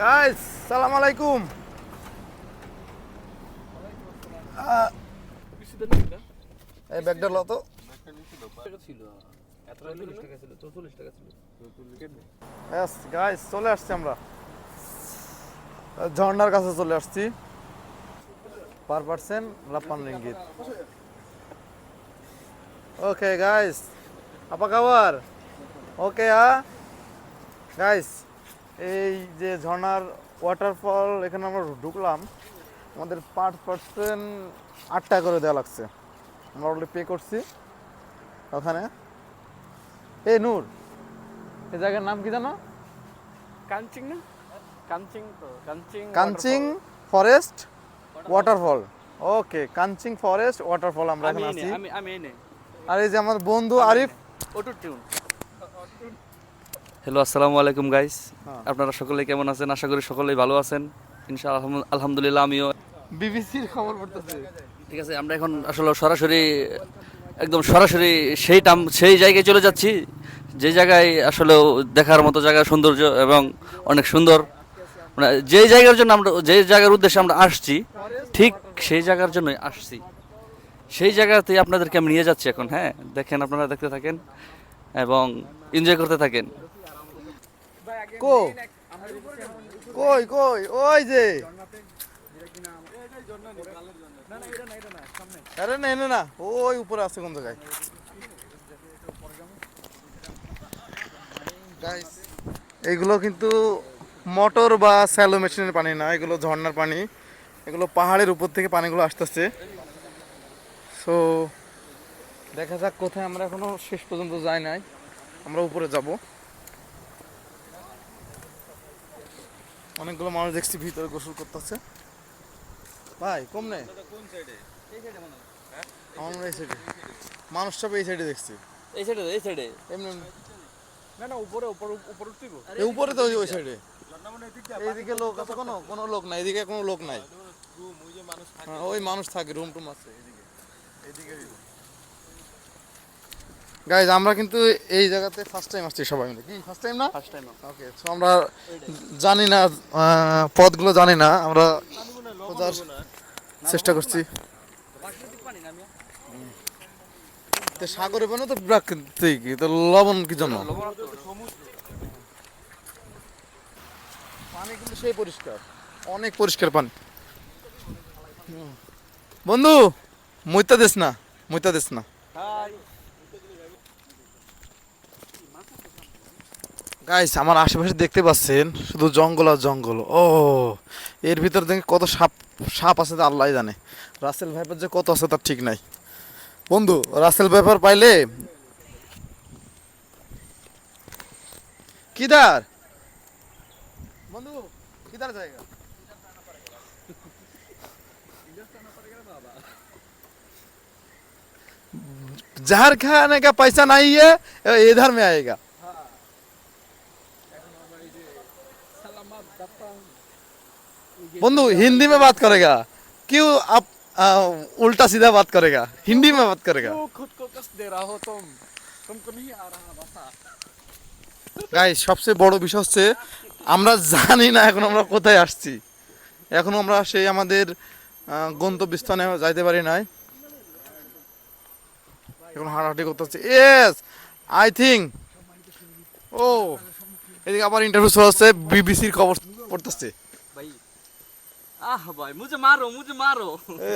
Guys সালাম আলাইকুম। এই ব্যাগটা লো তো। গাইস চলে আসছি আমরা, ঝর্ণার কাছে চলে আসছি। Per person 8 ringgit. Okay guys, apa kabar? Okay guys, এই যে ঝর্ণার ওয়াটারফল এখানে আমরা ঢুকলাম। আমাদের পার পার্সন 8 টাকা করে দেওয়া লাগছে। আমরা অলরেডি পে করছি ওখানে। এই নূর, এই জায়গার নাম কি জানো? কাঞ্চিং না? কাঞ্চিং তো কাঞ্চিং কাঞ্চিং ফরেস্ট ওয়াটারফল। ওকে, কাঞ্চিং ফরেস্ট ওয়াটারফল আমরা আমি এখন এনে আছি। আমি এনে আর এই যে আমার বন্ধু আরিফ। Auto tune. হ্যালো, আসসালামু আলাইকুম গাইস। হ্যাঁ। আপনারা সকলেই কেমন আছেন? আশা করি সকলেই ভালো আছেন। ইনশাআল্লাহ আলহামদুলিল্লাহ আমিও। বিবিসির খবর পড়তেছে। ঠিক আছে, আমরা এখন আসলে একদম সরাসরি সেই জায়গায় চলে যাচ্ছি, যে জায়গায় আসলে দেখার মতো জায়গা, সৌন্দর্য এবং অনেক সুন্দর। মানে যে জায়গার উদ্দেশ্যে আমরা আসছি, ঠিক সেই জায়গার জন্যই আসছি। সেই জায়গাতে আপনাদেরকে আমি নিয়ে যাচ্ছি এখন। হ্যাঁ, দেখেন, আপনারা দেখতে থাকেন এবং এনজয় করতে থাকেন। কো কই কই ওই যে, আরে না না না, ওই উপরে আছে কোন জায়গায়। গাইস, এগুলো কিন্তু মোটর বা স্যালো মেশিনের পানি না, এগুলো ঝর্ণার পানি। এগুলো পাহাড়ের উপর থেকে পানিগুলো আসতেছে। সো দেখা যাক কোথায়। আমরা এখনো শেষ পর্যন্ত যাই নাই, আমরা উপরে যাব। অনেকগুলো মানুষ দেখছি ভিতরে গোসল করতেছে। ভাই কম নেই, আমরা এই সাইডে মানুষ সব এই সাইডে দেখছি। এই সাইডে এমনি না না, উপরে উপরে উপরে উঠবো। এই উপরে তো ওই সাইডে। এইদিকে লোক আছে? কোনো কোনো লোক নাই, এদিকে কোনো লোক নাই। হ্যাঁ, ওই মানুষ থাকে, রুম টুম আছে এদিকে। গাইজ, আমরা কিন্তু এই জায়গাতে ফার্স্ট টাইম আসছি সবাই মিলে। কি ফার্স্ট টাইম না? First time. ওকে, সো আমরা জানি না, পথগুলো জানি না, আমরা খোঁজার চেষ্টা করছি। তো সাগরে পানি তো প্রাকৃতিক, তো লবণ কি জন্য? পানি কিন্তু সেই পরিষ্কার, অনেক পরিষ্কার পানি। বন্ধু মুইতা দিস না, মুইতা দিস না। গাইস, আমার আশেপাশে দেখতে পাচ্ছেন শুধু জঙ্গল আর জঙ্গল। ও, এর ভিতর দেখে কত সাপ সাপ আছে তা আল্লাহ জানে। রাসেল ভাইপার যে কত আছে তার ঠিক নাই। বন্ধু, রাসেল ভাইপার পাইলে কিদার বন্ধু, কিদার জায়গা? जहर खाने का पैसा नहीं है, इधर में आएगा। बंधु हिंदी में बात करेगा, क्यों आप उल्टा सीधा बात करेगा, हिंदी में बात करेगा। खुद को कष्ट दे रहा हो तुमको नहीं आ रहा भाषा। গাইস, সবচেয়ে বড় বিষয় হচ্ছে আমরা জানি না এখন আমরা কোথায় আসছি। এখন আমরা সেই আমাদের গন্তব্যস্থানে যাইতে পারি নাই। এখন হাঁটাহাঁটি করতেছি। Yes, I think. ও, এদিকে আবার ইন্টারভিউ হচ্ছে, বিবিসির খবর পড়তেছে। भाई भाई मुझे मारो এ